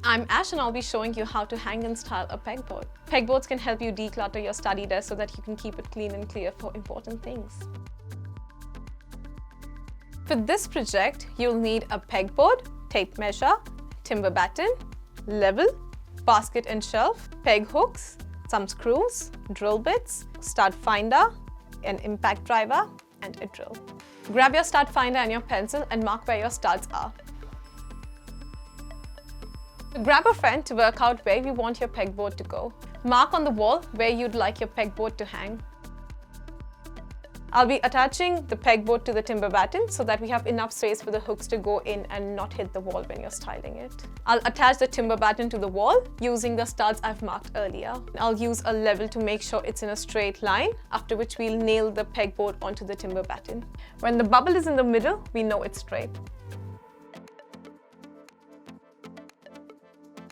I'm Ash and I'll be showing you how to hang and style a pegboard. Pegboards can help you declutter your study desk so that you can keep it clean and clear for important things. For this project, you'll need a pegboard, tape measure, timber batten, level, basket and shelf, peg hooks, some screws, drill bits, stud finder, an impact driver, and a drill. Grab your stud finder and your pencil and mark where your studs are. Grab a friend to work out where you want your pegboard to go. Mark on the wall where you'd like your pegboard to hang. I'll be attaching the pegboard to the timber batten so that we have enough space for the hooks to go in and not hit the wall when you're styling it. I'll attach the timber batten to the wall using the studs I've marked earlier. I'll use a level to make sure it's in a straight line, after which we'll nail the pegboard onto the timber batten. When the bubble is in the middle, we know it's straight.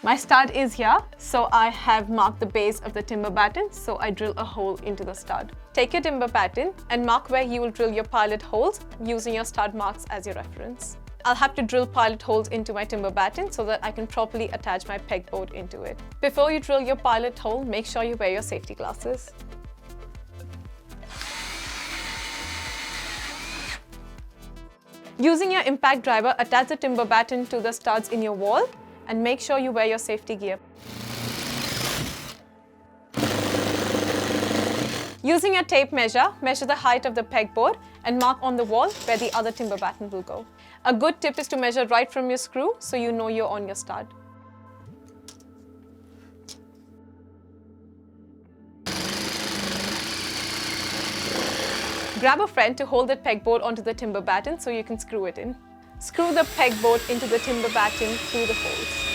My stud is here, so I have marked the base of the timber batten, so I drill a hole into the stud. Take your timber batten and mark where you will drill your pilot holes using your stud marks as your reference. I'll have to drill pilot holes into my timber batten so that I can properly attach my pegboard into it. Before you drill your pilot hole, make sure you wear your safety glasses. Using your impact driver, attach the timber batten to the studs in your wall and make sure you wear your safety gear. Using your tape measure, measure the height of the pegboard and mark on the wall where the other timber batten will go. A good tip is to measure right from your screw so you know you're on your stud. Grab a friend to hold the pegboard onto the timber batten so you can screw it in. Screw the pegboard into the timber batten through the holes.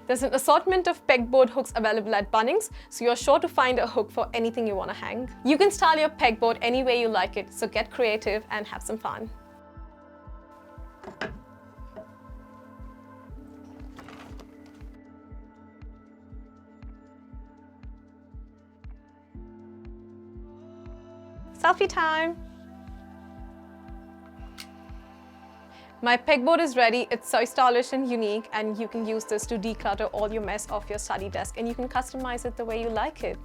There's an assortment of pegboard hooks available at Bunnings, so you're sure to find a hook for anything you want to hang. You can style your pegboard any way you like it, so get creative and have some fun. Selfie time! My pegboard is ready. It's so stylish and unique, and you can use this to declutter all your mess off your study desk, and you can customize it the way you like it.